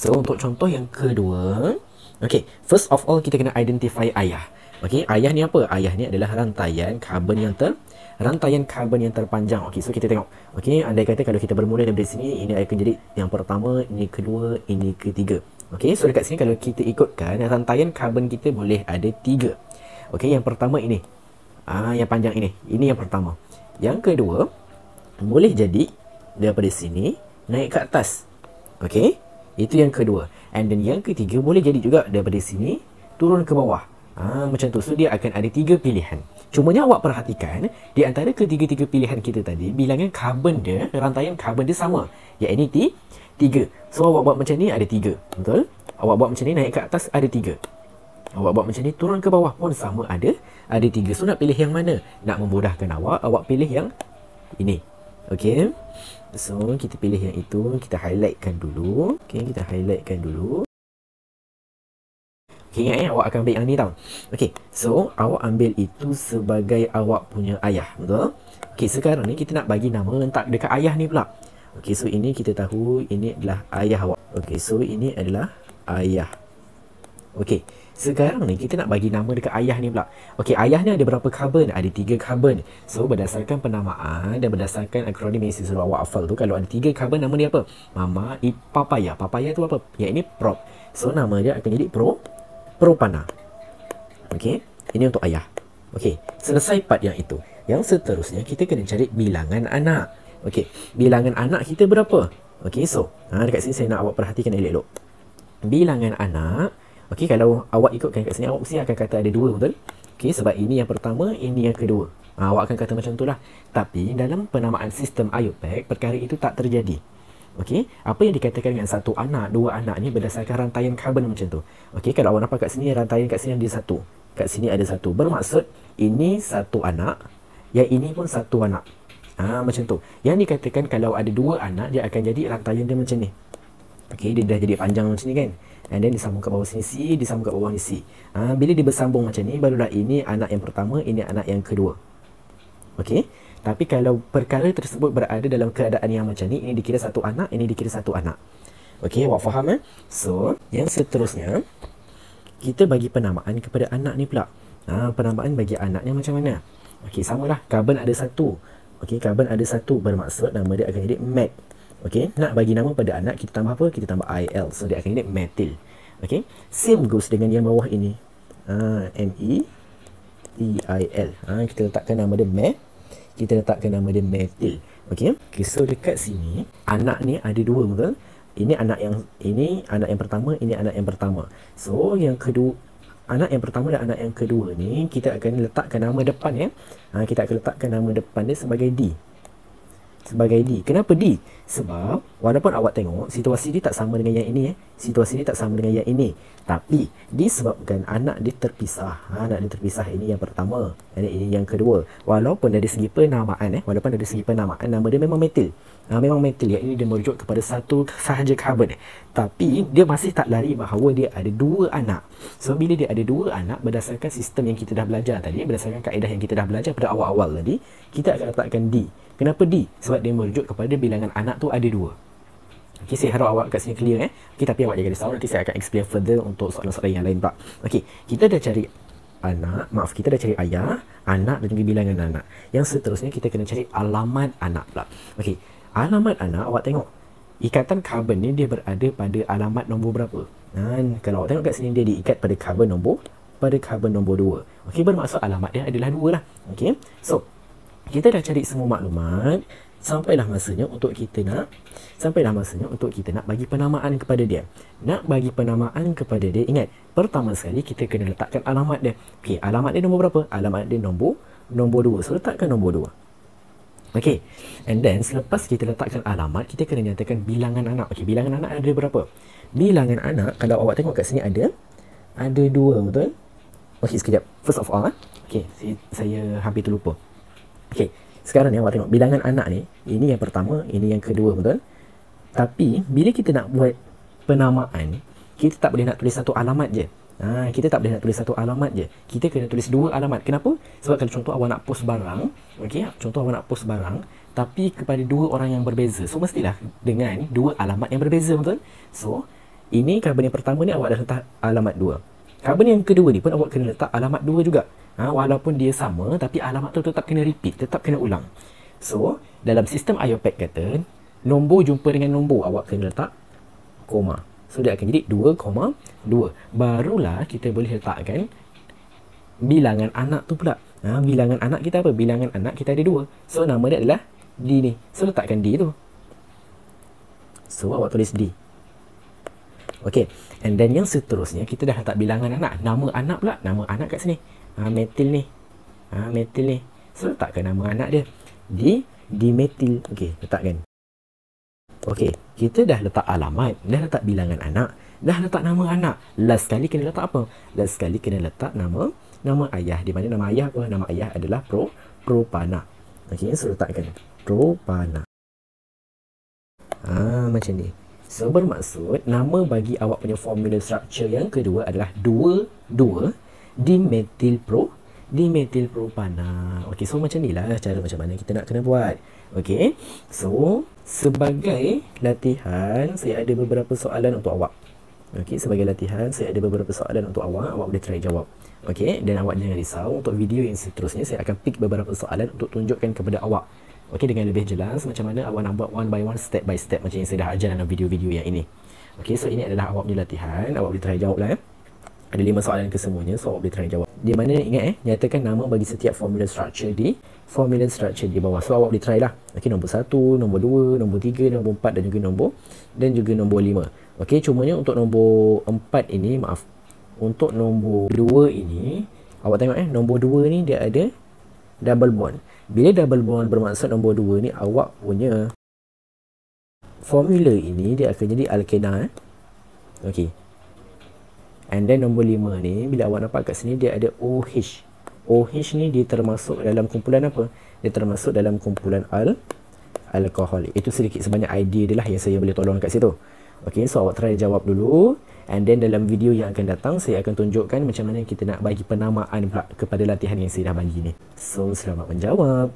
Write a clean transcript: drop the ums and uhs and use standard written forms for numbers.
So, untuk contoh yang kedua, okay, first of all kita kena identify ayah. Okay, ayah ni apa? Ayah ni adalah rantaian karbon yang terpanjang. Okay, so kita tengok. Okay, andai kata kalau kita bermula dari sini, ini akan jadi yang pertama, ini kedua, ini ketiga. Okay, so dekat sini kalau kita ikutkan, rantaian karbon kita boleh ada 3. Okay, yang pertama ini. Yang panjang ini. Ini yang pertama. Yang kedua, boleh jadi daripada sini naik ke atas. Okay, itu yang kedua. And then yang ketiga boleh jadi juga daripada sini turun ke bawah. Macam tu. So dia akan ada 3 pilihan. Cumanya awak perhatikan, di antara ketiga-tiga pilihan kita tadi, bilangan karbon dia, rantaian karbon dia sama, iaitu 3. So awak buat macam ni ada 3. Betul? Awak buat macam ni naik ke atas ada 3. Awak buat macam ni turun ke bawah pun sama, ada 3. So nak pilih yang mana? Nak memudahkan awak pilih yang ini. Okey. So kita pilih yang itu, kita highlightkan dulu. Okey, kita highlightkan dulu. Okay, ingat awak akan ambil yang ni tau. Okay, so awak ambil itu sebagai awak punya ayah. Betul? Okay, sekarang ni kita nak bagi nama letak dekat ayah ni pula. Okay, so ini kita tahu ini adalah ayah awak. Okay, so ini adalah ayah. Okay, sekarang ni kita nak bagi nama dekat ayah ni pula. Okay, ayah ni ada berapa karbon? Ada 3 karbon. So berdasarkan penamaan dan berdasarkan akronim yang selalu awak hafal tu, kalau ada 3 karbon, nama dia apa? Mama, papaya. Papaya tu apa? Ya, ini prop. So nama dia akan jadi propana. Okey, ini untuk ayah. Okey, selesai part yang itu. Yang seterusnya kita kena cari bilangan anak. Okey, bilangan anak kita berapa? Okey, so dekat sini saya nak awak perhatikan elok-elok. Bilangan anak, okey, kalau awak ikutkan kat sini, awak mesti akan kata ada 2, betul? Okey, sebab ini yang pertama, ini yang kedua. Awak akan kata macam itulah. Tapi dalam penamaan sistem IUPAC, perkara itu tak terjadi. Okey, apa yang dikatakan dengan satu anak, 2 anak ni berdasarkan rantaian karbon macam tu. Okey, kalau awak nampak kat sini, rantaian kat sini ada 1. Kat sini ada 1. Bermaksud ini 1 anak, yang ini pun 1 anak. Macam tu. Yang dikatakan kalau ada 2 anak, dia akan jadi rantaian dia macam ni. Okey, dia dah jadi panjang macam ni kan. And then disambung ke bawah sini C, disambung ke bawah ni C. Bila dia bersambung macam ni, barulah ini anak yang pertama, ini anak yang kedua. Okey. Tapi kalau perkara tersebut berada dalam keadaan yang macam ni, ini dikira 1 anak, ini dikira 1 anak. Okey, awak faham? So, yang seterusnya, kita bagi penamaan kepada anak ni pula. Penamaan bagi anaknya macam mana? Okey, samalah. Karbon ada 1. Okey, karbon ada 1. Bermaksud nama dia akan jadi met. Okey, nak bagi nama pada anak, kita tambah apa? Kita tambah IL. So, dia akan jadi metil. Okey, same goes dengan yang bawah ini. METIL. Kita letakkan nama dia met. Kita letakkan nama dia metil. Okey. Okay, so dekat sini anak ni ada 2, betul? Ini anak yang pertama, ini anak yang pertama. So yang kedua, anak yang pertama dan anak yang kedua ni kita akan letakkan nama depan ya. Kita akan letakkan nama depan dia sebagai D. Sebagai D. Kenapa D? Sebab walaupun awak tengok situasi dia tak sama dengan yang ini situasi dia tak sama dengan yang ini, tapi disebabkan anak dia terpisah. Anak dia terpisah, ini yang pertama, ini yang kedua. Walaupun dari segi penamaan nama dia memang metil. Memang metil, yang ini dia merujuk kepada 1 sahaja karbon. Tapi dia masih tak lari bahawa dia ada 2 anak. So bila dia ada 2 anak, berdasarkan sistem yang kita dah belajar tadi, berdasarkan kaedah yang kita dah belajar pada awal-awal tadi, kita akan letakkan D. Kenapa D? Sebab dia merujuk kepada bilangan anak tu ada 2. Okey, saya harap awak kat sini clear Okey, tapi awak jangan risau, nanti saya akan explain further untuk soalan-soalan yang lain pula. Okey, kita dah cari kita dah cari ayah, anak dan juga bilangan anak. Yang seterusnya kita kena cari alamat anak pula. Okey, alamat anak, awak tengok ikatan karbon ni dia berada pada alamat nombor berapa? Kalau awak tengok kat sini, dia diikat pada karbon nombor 2. Okey, bermaksud alamat dia adalah 2 lah. Okey, so kita dah cari semua maklumat. Sampailah masanya untuk kita nak bagi penamaan kepada dia. Nak bagi penamaan kepada dia, ingat, pertama sekali kita kena letakkan alamat dia. Okey, alamat dia nombor berapa? Alamat dia nombor 2. So letakkan nombor 2. Okey. And then selepas kita letakkan alamat, kita kena nyatakan bilangan anak. Okey, bilangan anak ada berapa? Bilangan anak, kalau awak tengok kat sini ada 2, betul? Okey, sekejap. First of all, okey, saya hampir terlupa. Okey, sekarang ni awak tengok bilangan anak ni, ini yang pertama, ini yang kedua, betul? Tapi bila kita nak buat penamaan, kita tak boleh nak tulis 1 alamat je. Kita tak boleh nak tulis 1 alamat je. Kita kena tulis 2 alamat. Kenapa? Sebab kalau contoh awak nak post barang, okey, contoh awak nak post barang tapi kepada 2 orang yang berbeza. So mestilah dengan 2 alamat yang berbeza, betul? So Ini karbon yang pertama ni awak dah letak alamat 2. Karbon yang kedua ni pun awak kena letak alamat 2 juga. Walaupun dia sama, tapi alamat tu tetap kena repeat, tetap kena ulang. So, dalam sistem IUPAC kata, nombor jumpa dengan nombor, awak kena letak koma. So, dia akan jadi 2,2. Barulah kita boleh letakkan bilangan anak tu pula. Bilangan anak kita apa? Bilangan anak kita ada 2. So, nama dia adalah D ni. So, letakkan D tu. So, awak tulis D. Okey. And then yang seterusnya, kita dah letak bilangan anak. Nama anak pula. Nama anak kat sini. Metil ni. Metil ni. So, letakkan nama anak dia. Dimetil. Okey, letakkan. Okey, kita dah letak alamat, dah letak bilangan anak, dah letak nama anak. Last sekali kena letak apa? Last sekali kena letak nama ayah. Di mana nama ayah apa? Nama ayah adalah propana. Okey, so letakkan propana. Macam ni. So bermaksud nama bagi awak punya formula structure yang kedua adalah 2,2 dimetil propana. Okey, so macam ni lah cara macam mana kita nak kena buat. Okey, so sebagai latihan saya ada beberapa soalan untuk awak. Okey, sebagai latihan saya ada beberapa soalan untuk awak. Awak boleh try jawab. Okey, dan awak jangan risau, untuk video yang seterusnya saya akan pick beberapa soalan untuk tunjukkan kepada awak. Okey, dengan lebih jelas macam mana awak nak buat one by one, step by step macam yang saya dah ajar dalam video-video yang ini. Okey, so ini adalah awak punya latihan. Awak boleh try jawab lah. Ada 5 soalan kesemuanya, so awak boleh try jawab. Di mana ingat nyatakan nama bagi setiap formula structure di bawah. So awak boleh try lah. Okey, nombor 1, nombor 2, nombor 3, nombor 4 dan juga nombor 5. Okey, cumanya untuk nombor 4 ini, maaf. Untuk nombor 2 ini, awak tengok nombor 2 ni dia ada double bond. Bila double bond bermaksud nombor 2 ni awak punya formula ini dia akan jadi alkena. Okey. And then nombor 5 ni bila awak nampak kat sini dia ada OH. OH ni dia termasuk dalam kumpulan apa? Dia termasuk dalam kumpulan alkohol. Itu sedikit sebanyak idea dia lah yang saya boleh tolong kat situ. Okey, so awak try jawab dulu. And then dalam video yang akan datang saya akan tunjukkan macam mana kita nak bagi penamaan pula kepada latihan yang saya dah bagi ni. So selamat menjawab.